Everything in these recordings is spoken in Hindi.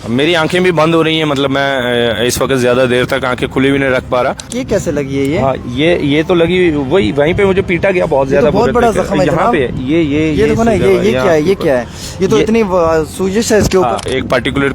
मेरी आंखें भी बंद हो रही हैं, मतलब मैं इस वक्त ज्यादा देर तक आंखें खुली भी नहीं रख पा रहा। ये कैसे लगी है ये? हाँ, ये तो लगी वही, वहीं पे मुझे पीटा गया बहुत ज्यादा। बहुत बड़ा जख्म है यहाँ पे ये देखो ना, ये क्या है, ये क्या है? ये तो इतनी सूजिश है इसके ऊपर। एक पार्टिकुलर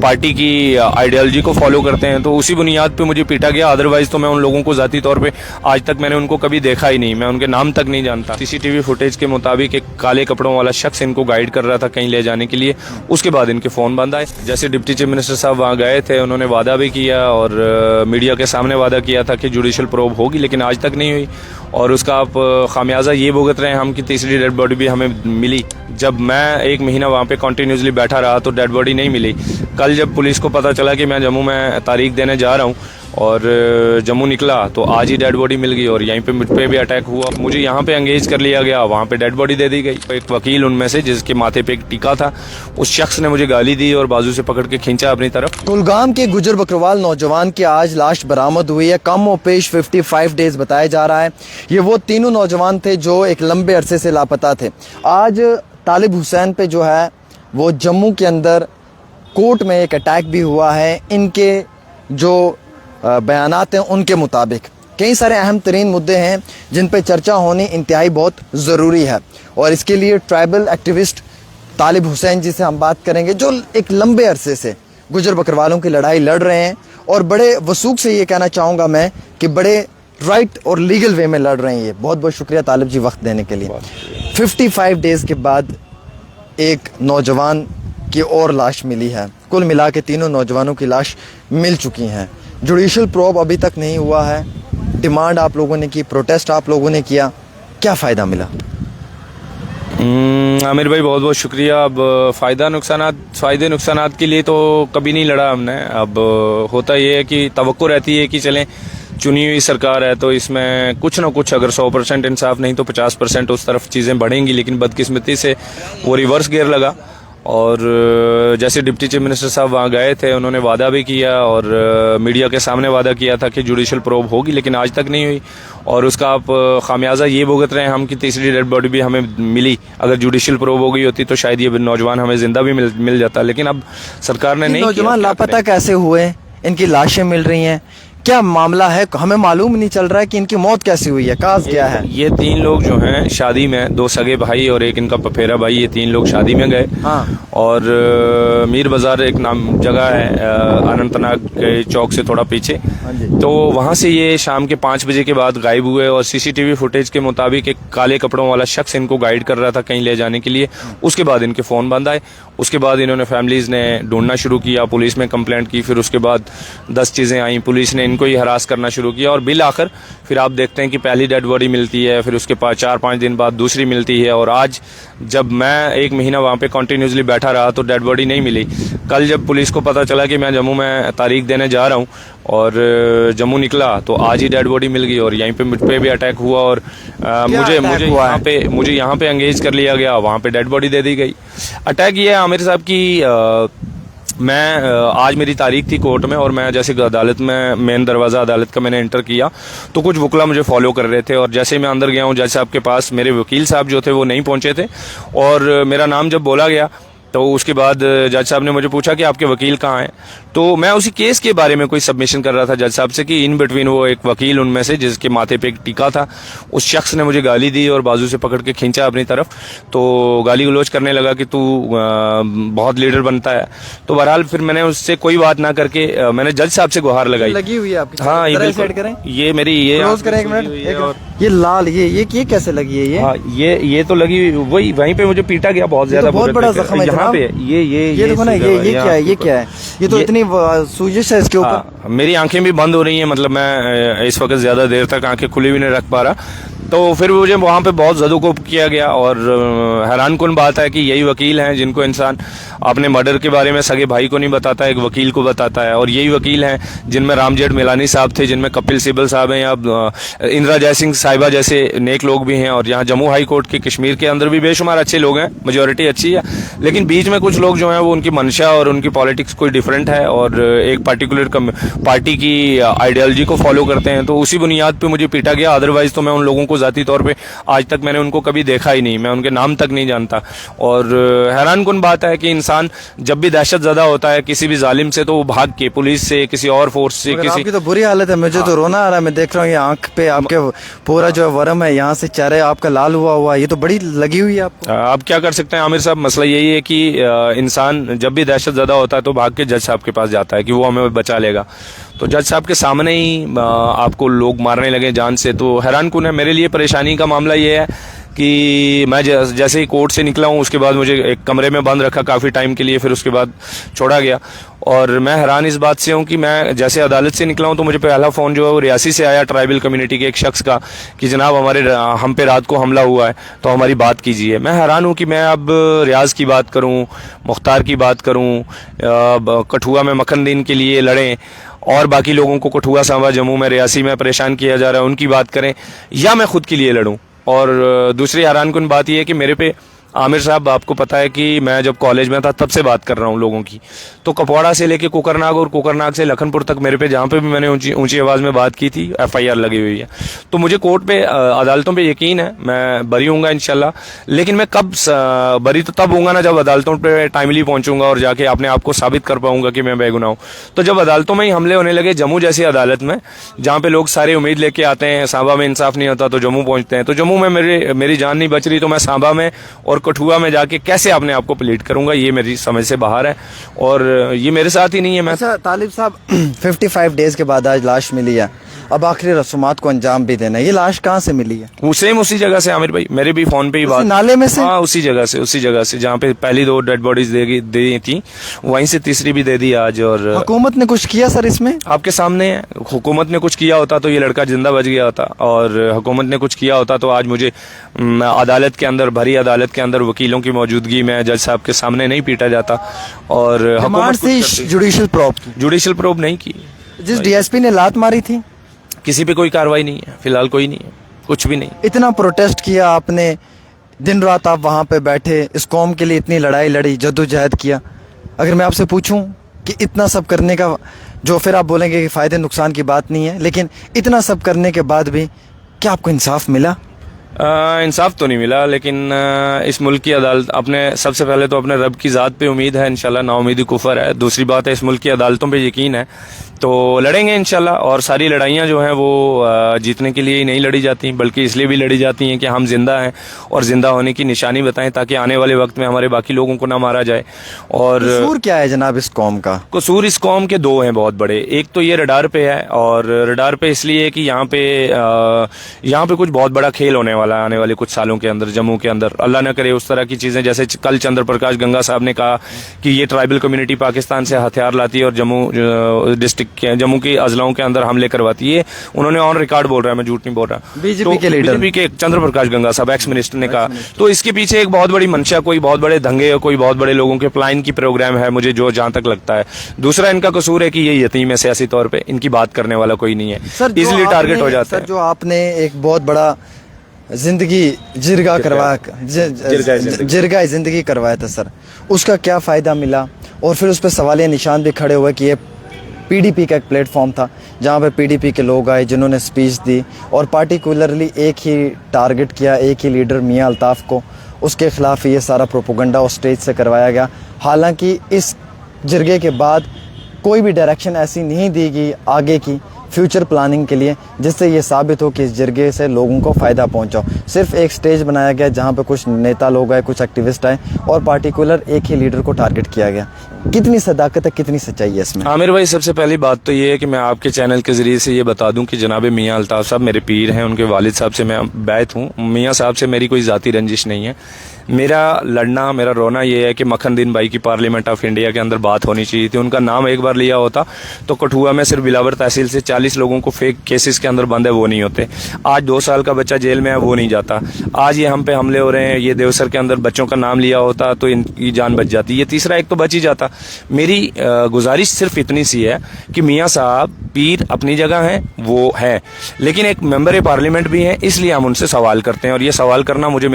पार्टी की आइडियोलॉजी को फॉलो करते हैं, तो उसी बुनियाद पे मुझे पीटा गया। अदरवाइज तो मैं उन लोगों को जाती तौर पे आज तक मैंने उनको कभी देखा ही नहीं, मैं उनके नाम तक नहीं जानता। सीसीटीवी फुटेज के मुताबिक एक काले कपड़ों वाला शख्स इनको गाइड कर रहा था कहीं ले जाने के लिए। उसके बाद इनके फोन बंद आए। जैसे डिप्टी चीफ मिनिस्टर साहब वहाँ गए थे, उन्होंने वादा भी किया और मीडिया के सामने वादा किया था कि जुडिशल प्रोब होगी, लेकिन आज तक नहीं हुई। और उसका आप खामियाजा ये भुगत रहे हैं हम कि तीसरी डेड बॉडी भी हमें मिली। जब मैं 1 महीना वहाँ पे कंटिन्यूसली बैठा रहा तो डेड बॉडी नहीं मिली। कल जब पुलिस को पता चला कि मैं जम्मू में तारीख देने जा रहा हूँ और जम्मू निकला तो आज ही डेड बॉडी मिल गई। और यहीं पे मुझ पे भी अटैक हुआ, मुझे यहाँ पे एंगेज कर लिया गया, वहाँ पे डेड बॉडी दे दी गई। एक वकील उनमें से जिसके माथे पे एक टीका था, उस शख्स ने मुझे गाली दी और बाजू से पकड़ के खींचा अपनी तरफ। कुलगाम के गुजर बकरवाल नौजवान की आज लाश बरामद हुई है। कम और पेश 55 डेज बताया जा रहा है। ये वो तीनों नौजवान थे जो एक लंबे अरसे से लापता थे। आज तालिब हुसैन पे जो है वो जम्मू के अंदर कोर्ट में एक अटैक भी हुआ है। इनके जो बयानात हैं उनके मुताबिक कई सारे अहम तरीन मुद्दे हैं जिन पे चर्चा होनी इंतहाई बहुत ज़रूरी है। और इसके लिए ट्राइबल एक्टिविस्ट तालिब हुसैन जी से हम बात करेंगे, जो एक लंबे अरसे से गुजर बकरवालों की लड़ाई लड़ रहे हैं और बड़े वसूख से ये कहना चाहूँगा मैं कि बड़े राइट और लीगल वे में लड़ रहे हैं। ये बहुत बहुत शुक्रिया तालिब जी वक्त देने के लिए। 55 डेज़ के बाद एक नौजवान की और लाश मिली है। कुल मिला के तीनों नौजवानों की लाश मिल चुकी हैं। जुडिशल प्रोब अभी तक नहीं हुआ है। डिमांड आप लोगों ने की, प्रोटेस्ट आप लोगों ने किया, क्या फ़ायदा मिला? आमिर भाई बहुत बहुत शुक्रिया। अब फ़ायदे नुकसानात के लिए तो कभी नहीं लड़ा हमने। अब होता ये है कि तवक्को रहती है कि चलें चुनी हुई सरकार है तो इसमें कुछ ना कुछ, अगर 100% इंसाफ नहीं तो 50% उस तरफ चीज़ें बढ़ेंगी। लेकिन बदकिस्मती से वो रिवर्स गियर लगा। और जैसे डिप्टी चीफ मिनिस्टर साहब वहाँ गए थे, उन्होंने वादा भी किया और मीडिया के सामने वादा किया था कि जुडिशल प्रोब होगी, लेकिन आज तक नहीं हुई। और उसका आप खामियाजा ये भुगत रहे हैं हम कि तीसरी डेड बॉडी भी हमें मिली। अगर जुडिशल प्रोब हो गई होती तो शायद ये नौजवान हमें जिंदा भी मिल जाता, लेकिन अब सरकार ने नहीं। नौजवान लापता कैसे हुए? इनकी लाशें मिल रही हैं, क्या मामला है? हमें मालूम नहीं चल रहा है कि इनकी मौत कैसे हुई है, काज क्या है? ये 3 लोग जो हैं शादी में, 2 सगे भाई और एक इनका पफेरा भाई, ये 3 लोग शादी में गए। हाँ। और मीर बाजार एक नाम जगह है अनंतनाग के चौक से थोड़ा पीछे, तो वहाँ से ये शाम के 5 बजे के बाद गायब हुए। और सीसीटीवी फुटेज के मुताबिक एक काले कपड़ों वाला शख्स इनको गाइड कर रहा था कहीं ले जाने के लिए। उसके बाद इनके फ़ोन बंद आए। उसके बाद इन्होंने फैमिलीज़ ने ढूंढना शुरू किया, पुलिस में कंप्लेंट की। फिर उसके बाद 10 चीज़ें आई, पुलिस ने इनको ही हरास करना शुरू किया। और बिल आखिर फिर आप देखते हैं कि पहली डेड बॉडी मिलती है, फिर उसके पास 4-5 दिन बाद दूसरी मिलती है। और आज जब मैं 1 महीना वहाँ पे कंटिन्यूसली बैठा रहा तो डेड बॉडी नहीं मिली। कल जब पुलिस को पता चला कि मैं जम्मू में तारीख देने जा रहा हूँ और जम्मू निकला तो आज ही डेड बॉडी मिल गई। और यहीं पे मुझ पे भी अटैक हुआ और मुझे यहाँ पे एंगेज कर लिया गया, वहाँ पे डेड बॉडी दे दी गई। अटैक ये है आमिर साहब की मैं आज मेरी तारीख थी कोर्ट में और मैं जैसे अदालत में मेन दरवाज़ा अदालत का मैंने एंटर किया तो कुछ वकला मुझे फॉलो कर रहे थे। और जैसे मैं अंदर गया हूँ जज साहब के पास, मेरे वकील साहब जो थे वो नहीं पहुँचे थे। और मेरा नाम जब बोला गया तो उसके बाद जज साहब ने मुझे पूछा कि आपके वकील कहाँ हैं। तो मैं उसी केस के बारे में कोई सबमिशन कर रहा था जज साहब से कि इन बिटवीन वो एक वकील उनमें से जिसके माथे पे एक टीका था, उस शख्स ने मुझे गाली दी और बाजू से पकड़ के खींचा अपनी तरफ। तो गाली गलौज करने लगा कि तू बहुत लीडर बनता है। तो बहरहाल फिर मैंने उससे कोई बात ना करके मैंने जज साहब से गुहार लगाई। लगी हुई है आपकी? हाँ, ये मेरी ये लाल ये कैसे लगी है ये? हाँ, ये तो लगी वही, वहीं पे मुझे पीटा गया बहुत ज्यादा। बहुत बड़ा जख्म है यहाँ पे। ये देखो ना, ये क्या है, ये क्या है? ये तो इतनी सूजिश है इसके ऊपर। मेरी आंखें भी बंद हो रही हैं, मतलब मैं इस वक्त ज्यादा देर तक आंखें खुली भी नहीं रख पा रहा। तो फिर मुझे वहाँ पे बहुत ज़दुकोप किया गया। और हैरान कुन बात है कि यही वकील हैं जिनको इंसान अपने मर्डर के बारे में सगे भाई को नहीं बताता, एक वकील को बताता है। और यही वकील हैं जिनमें राम जेठमलानी साहब थे, जिनमें कपिल सिब्बल साहब हैं, या इंदिरा जयसिंह साहिबा जैसे नेक लोग भी हैं। और यहाँ जम्मू हाई कोर्ट के कश्मीर के अंदर भी बेशुमार अच्छे लोग हैं, मेजोरिटी अच्छी है। लेकिन बीच में कुछ लोग जो हैं वो उनकी मंशा और उनकी पॉलिटिक्स कोई डिफरेंट है और एक पार्टिकुलर पार्टी की आइडियोलॉजी को फॉलो करते हैं, तो उसी बुनियाद पर मुझे पीटा गया। अदरवाइज तो मैं उन लोगों को ज़ाती तौर पे आज तक मैंने उनको कभी देखा ही नहीं, मैं उनके नाम तक नहीं जानता। और हैरानकुन बात है कि इंसान जब भी दहशत ज़दा होता है किसी भी जालिम से तो वो भाग के पुलिस से, किसी और फोर्स से, मगर किसी आपकी तो बुरी हालत है, मुझे तो रोना आ रहा है। मैं देख रहा हूँ ये आंख पे आपके पूरा जो है वर्म है, यहाँ से चेहरे आपका लाल हुआ है, ये तो बड़ी लगी हुई है आपको। अब क्या कर सकते हैं आमिर साहब, मसला यही है कि इंसान जब भी दहशत ज़दा होता है तो भाग के जज साहब के पास जाता है कि वो हमें बचा लेगा। तो जज साहब के सामने ही आपको लोग मारने लगे जान से, तो हैरानकुन है। मेरे लिए परेशानी का मामला ये है कि मैं जैसे ही कोर्ट से निकला हूँ उसके बाद मुझे एक कमरे में बंद रखा काफ़ी टाइम के लिए, फिर उसके बाद छोड़ा गया। और मैं हैरान इस बात से हूँ कि मैं जैसे अदालत से निकला हूँ तो मुझे पहला फ़ोन जो है वो रियासी से आया, ट्राइबल कम्युनिटी के एक शख्स का, कि जनाब हम पे रात को हमला हुआ है तो हमारी बात कीजिए। मैं हैरान हूँ कि मैं अब रियाज की बात करूँ, मुख्तार की बात करूँ, कठुआ में मखनदीन के लिए लड़ें और बाकी लोगों को कठुआ, सांबा, जम्मू में, रियासी में परेशान किया जा रहा है उनकी बात करें, या मैं खुद के लिए लड़ूं। और दूसरी हैरानकुन बात यह है कि मेरे पे आमिर साहब, आपको पता है कि मैं जब कॉलेज में था तब से बात कर रहा हूँ लोगों की, तो कपवाड़ा से लेके कोकरनाग और कोकरनाग से लखनपुर तक मेरे पे जहाँ पे भी मैंने ऊंची आवाज़ में बात की थी FIR लगी हुई है। तो मुझे कोर्ट पे, अदालतों पे यकीन है मैं बरी हूँगा इंशाल्लाह, लेकिन मैं कब बरी तो तब हूँगा ना जब अदालतों पे टाइमली पहुँचूंगा और जाके अपने आप को साबित कर पाऊंगा कि मैं बेगुनाह हूँ। तो जब अदालतों में ही हमले होने लगे, जम्मू जैसी अदालत में जहाँ पे लोग सारे उम्मीद लेके आते हैं, सांबा में इंसाफ नहीं होता तो जम्मू पहुँचते हैं, तो जम्मू में मेरी जान नहीं बच रही तो मैं सांबा में और कठुआ में जाके कैसे अपने आप को प्लीड करूंगा, ये मेरी समझ से बाहर है और ये मेरे साथ ही नहीं है। मैं अच्छा तालिब साहब, 55 डेज के बाद आज लाश मिली है, अब आखिरी रस्मात को अंजाम भी देना है, ये लाश कहाँ से मिली है? वो सेम उसी जगह से आमिर भाई, मेरे भी फोन पे ही बात, नाले में से? हाँ उसी जगह से जहाँ पे पहली 2 डेड बॉडीज दी थी वहीं से तीसरी भी दे दी आज। और हुकूमत ने कुछ किया सर इसमें? आपके सामने है, हुकूमत ने कुछ किया होता तो ये लड़का जिंदा बच गया होता, और हुकूमत ने कुछ किया होता तो आज मुझे अदालत के अंदर, भरी अदालत के अंदर वकीलों की मौजूदगी में जज साहब के सामने नहीं पीटा जाता। और जुडिशल प्रोब नहीं की। जिस DSP ने लात मारी थी किसी पे कोई कार्रवाई नहीं है, फिलहाल कोई नहीं है, कुछ भी नहीं। इतना प्रोटेस्ट किया आपने, दिन रात आप वहाँ पे बैठे, इस कौम के लिए इतनी लड़ाई लड़ी, जद्दोजहद किया, अगर मैं आपसे पूछूं कि इतना सब करने का, जो फिर आप बोलेंगे कि फ़ायदे नुकसान की बात नहीं है, लेकिन इतना सब करने के बाद भी क्या आपको इंसाफ मिला? इंसाफ तो नहीं मिला, लेकिन इस मुल्क की अदालत, अपने सबसे पहले तो अपने रब की ज़ात पे उम्मीद है इंशाल्लाह, नाउमीदी कुफर है। दूसरी बात है इस मुल्क की अदालतों पे यकीन है, तो लड़ेंगे इंशाल्लाह। और सारी लड़ाइयाँ जो हैं वो जीतने के लिए ही नहीं लड़ी जाती, बल्कि इसलिए भी लड़ी जाती हैं कि हम जिंदा हैं और जिंदा होने की निशानी बताएं, ताकि आने वाले वक्त में हमारे बाकी लोगों को ना मारा जाए। और कसूर क्या है जनाब इस कौम का? कसूर इस कौम के 2 हैं बहुत बड़े। एक तो ये रडार पे है, और रडार पे इसलिए कि यहाँ पे कुछ बहुत बड़ा खेल होने वाला है आने वाले कुछ सालों के अंदर जम्मू के अंदर। अल्लाह न करे उस तरह की चीज़ें, जैसे कल चंद्र प्रकाश गंगा साहब ने कहा कि ये ट्राइबल कम्युनिटी पाकिस्तान से हथियार लाती है और जम्मू की अजलाओं के अंदर हमले करवाती है। उन्होंने ऑन रिकॉर्ड बोल रहा है, मैं झूठ नहीं बोल रहा। बीजेपी के लीडर, बीजेपी के चंद्र प्रकाश गंगा साहब, एक्स मिनिस्टर ने कहा। तो इसके पीछे एक बहुत बड़ी मंशा, कोई बहुत बड़े दंगे, कोई बहुत बड़े लोगों के प्लान की प्रोग्राम है, मुझे जो जहां तक लगता है। दूसरा इनका कसूर है कि ये यतीम है सियासी तौर पे, इनकी बात करने वाला कोई नहीं है, इजिली टारगेट हो जाता है। जो आपने एक बहुत बड़ा जिंदगी जिरगा जिंदगी करवाया था सर, उसका क्या फ़ायदा मिला? और फिर उस पर सवालिया निशान भी खड़े हुए कि ये PDP का एक प्लेटफॉर्म था जहाँ पे PDP के लोग आए जिन्होंने स्पीच दी और पार्टिकुलरली एक ही टारगेट किया, एक ही लीडर मियाँ अल्ताफ़ को, उसके ख़िलाफ़ ये सारा प्रोपोगंडा उस स्टेज से करवाया गया। हालांकि इस जिरगे के बाद कोई भी डायरेक्शन ऐसी नहीं दी गई आगे की फ्यूचर प्लानिंग के लिए जिससे ये साबित हो कि इस जिरगे से लोगों को फ़ायदा पहुंचा। सिर्फ एक स्टेज बनाया गया जहां पे कुछ नेता लोग आए, कुछ एक्टिविस्ट आए और पार्टिकुलर एक ही लीडर को टारगेट किया गया। कितनी सदाकत है, कितनी सच्चाई है इसमें? आमिर भाई, सबसे पहली बात तो ये है कि मैं आपके चैनल के ज़रिए से ये बता दूं कि जनाब मियाँ अल्ताफ़ साहब मेरे पीर हैं, उनके वालिद साहब से मैं बैत हूँ। मियाँ साहब से मेरी कोई ज़ाती रंजिश नहीं है। मेरा लड़ना, मेरा रोना ये है कि मखनदीन भाई की पार्लियामेंट ऑफ इंडिया के अंदर बात होनी चाहिए थी। उनका नाम एक बार लिया होता तो कठुआ में सिर्फ बिलावर तहसील से 40 लोगों को फेक केसेस के अंदर बंद है, वो नहीं होते। आज 2 साल का बच्चा जेल में है, वो नहीं जाता। आज ये हम पे हमले हो रहे हैं, ये देवसर के अंदर बच्चों का नाम लिया होता तो इनकी जान बच जाती, ये तीसरा एक तो बच ही जाता। मेरी गुजारिश सिर्फ इतनी सी है कि मियाँ साहब पीर अपनी जगह हैं, वो है, लेकिन एक मेंबर पार्लियामेंट भी हैं, इसलिए हम उनसे सवाल करते हैं। और ये सवाल करना मुझे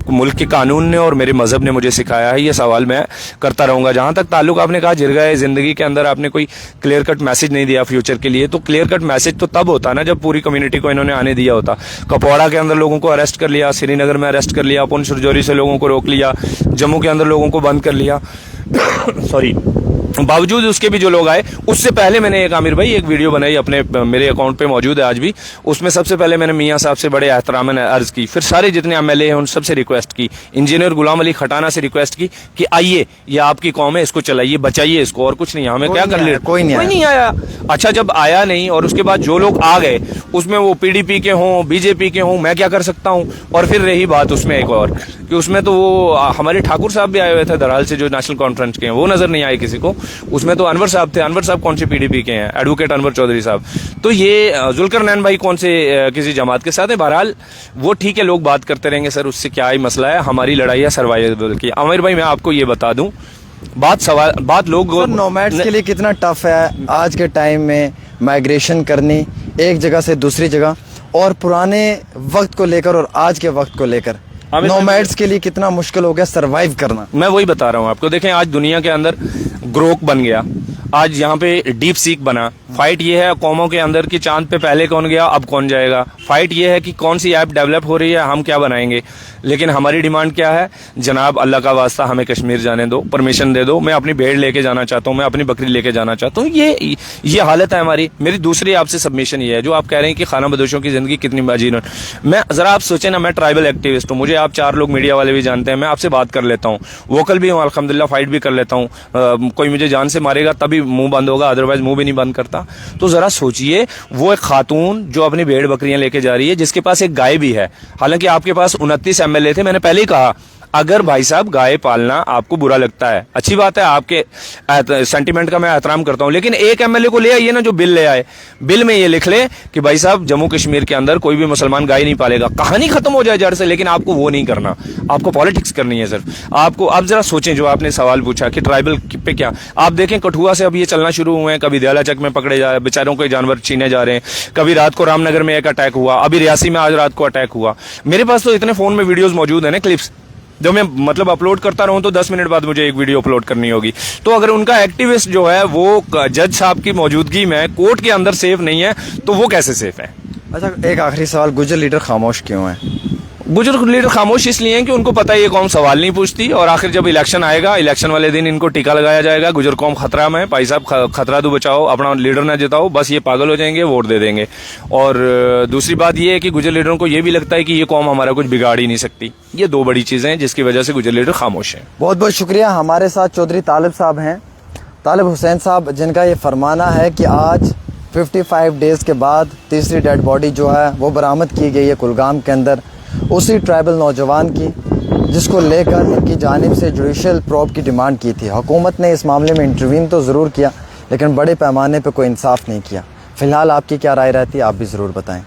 मुल्क के कानून ने और मेरे मजहब ने मुझे सिखाया है, ये सवाल मैं करता रहूंगा। जहां तक ताल्लुक आपने कहा जिरगा जिंदगी के अंदर आपने कोई क्लियर कट मैसेज नहीं दिया फ्यूचर के लिए, तो क्लियर कट मैसेज तो तब होता ना जब पूरी कम्युनिटी को इन्होंने आने दिया होता। कपवाड़ा के अंदर लोगों को अरेस्ट कर लिया, श्रीनगर में अरेस्ट कर लिया, पुंछ रजौरी से लोगों को रोक लिया, जम्मू के अंदर लोगों को बंद कर लिया सॉरी, बावजूद उसके भी जो लोग आए, उससे पहले मैंने एक आमिर भाई एक वीडियो बनाई अपने मेरे अकाउंट पे मौजूद है आज भी। उसमें सबसे पहले मैंने मियां साहब से बड़े एहतराम अर्ज की, फिर सारे जितने एमएलए हैं उन सबसे रिक्वेस्ट की, इंजीनियर गुलाम अली खटाना से रिक्वेस्ट की कि आइए, ये आपकी कौम है, इसको चलाइए, बचाइए इसको, और कुछ नहीं, हमें क्या कर ले, कोई नहीं आया। अच्छा, जब आया नहीं और उसके बाद जो लोग आ गए उसमें वो पीडीपी के हों, बीजेपी के हों, मैं क्या कर सकता हूं। और फिर रही बात उसमें एक और कि उसमें तो वो हमारे ठाकुर साहब भी आए हुए थे दरहाल से, जो नेशनल कॉन्फ्रेंस के हैं, वो नजर नहीं आए किसी को। उसमें तो अनवर साहब थे, अनवर साहब कौन से पीडीपी के हैं, एडवोकेट अनवर चौधरी साहब। तो ये जुल्करनैन भाई कौन से किसी जमात के साथ है। बहरहाल वो ठीक है, लोग बात करते रहेंगे सर, उससे क्या ही मसला है, हमारी लड़ाई है सर्वाइवल की। आमिर भाई मैं आपको ये बता दूं, बात लोग नोमैड्स के लिए कितना टफ है आज के टाइम में माइग्रेशन करनी एक जगह से दूसरी जगह, और पुराने वक्त को लेकर और आज के वक्त को लेकर नोमैड्स के लिए कितना मुश्किल हो गया सरवाइव करना। मैं वही बता रहा हूँ आपको। देखें, आज दुनिया के अंदर ग्रोक बन गया, आज यहाँ पे डीप सीक बना। फाइट ये है कौमों के अंदर कि चांद पे पहले कौन गया, अब कौन जाएगा। फाइट ये है कि कौन सी ऐप डेवलप हो रही है, हम क्या बनाएंगे। लेकिन हमारी डिमांड क्या है, जनाब अल्लाह का वास्ता हमें कश्मीर जाने दो, परमिशन दे दो, मैं अपनी भेड़ लेके जाना चाहता हूँ, मैं अपनी बकरी लेके जाना चाहता हूँ। ये हालत है हमारी। मेरी दूसरी आपसे सबमिशन ये है, जो आप कह रहे हैं कि खाना बदोशों की जिंदगी कितनी अजीब है। मैं जरा आप सोचें ना, मैं ट्राइबल एक्टिविस्ट हूँ, मुझे आप 4 लोग मीडिया वाले भी जानते हैं, मैं आपसे बात कर लेता हूँ, वोकल भी हूँ अल्हम्दुलिल्लाह, फाइट भी कर लेता हूँ। कोई मुझे जान से मारेगा तभी मुंह बंद होगा, अदरवाइज मुंह भी नहीं बंद करता। तो जरा सोचिए, वो एक खातून जो अपनी भेड़ बकरियां लेके जा रही है, जिसके पास एक गाय भी है। हालांकि आपके पास 29 एमएलए थे, मैंने पहले ही कहा अगर भाई साहब गाय पालना आपको बुरा लगता है, अच्छी बात है, आपके सेंटीमेंट का मैं एहतराम करता हूं, लेकिन एक एमएलए को ले आइए ना जो बिल ले आए, बिल में ये लिख ले कि भाई साहब जम्मू कश्मीर के अंदर कोई भी मुसलमान गाय नहीं पालेगा, कहानी खत्म हो जाए जड़ से। लेकिन आपको वो नहीं करना, आपको पॉलिटिक्स करनी है सिर्फ। आपको अब जरा सोचें, जो आपने सवाल पूछा कि ट्राइबल पे क्या, आप देखें कठुआ से अब ये चलना शुरू हुए हैं, कभी दयाला चक में पकड़े जा रहे हैं, बेचारों को जानवर छीने जा रहे हैं, कभी रात को रामनगर में एक अटैक हुआ, अभी रियासी में आज रात को अटैक हुआ। मेरे पास तो इतने फोन में वीडियोज मौजूद है ना, क्लिप्स, जो मैं मतलब अपलोड करता रहूं तो 10 मिनट बाद मुझे एक वीडियो अपलोड करनी होगी। तो अगर उनका एक्टिविस्ट जो है वो जज साहब की मौजूदगी में कोर्ट के अंदर सेफ नहीं है, तो वो कैसे सेफ है। अच्छा, एक आखिरी सवाल, गुजर लीडर खामोश क्यों है। गुजर लीडर खामोश इसलिए हैं कि उनको पता है ये कौम सवाल नहीं पूछती, और आखिर जब इलेक्शन आएगा, इलेक्शन वाले दिन इनको टीका लगाया जाएगा, गुजर कौम खतरा में, भाई साहब खतरा तो बचाओ, अपना लीडर ना जिताओ, बस ये पागल हो जाएंगे, वोट दे देंगे। और दूसरी बात ये है कि गुजर लीडरों को ये भी लगता है कि ये कौम हमारा कुछ बिगाड़ ही नहीं सकती। ये 2 बड़ी चीजें हैं जिसकी वजह से गुजर लीडर खामोश हैं। बहुत बहुत शुक्रिया। हमारे साथ चौधरी तालिब साहब हैं, तालिब हुसैन साहब, जिनका ये फरमाना है कि आज 55 डेज के बाद तीसरी डेड बॉडी जो है वो बरामद की गई है कुलगाम के अंदर, उसी ट्राइबल नौजवान की, जिसको लेकर इनकी जानिब से जुडिशल प्रोब की डिमांड की थी। हुकूमत ने इस मामले में इंटरवीन तो ज़रूर किया, लेकिन बड़े पैमाने पर कोई इंसाफ नहीं किया। फ़िलहाल आपकी क्या राय रहती है, आप भी ज़रूर बताएं।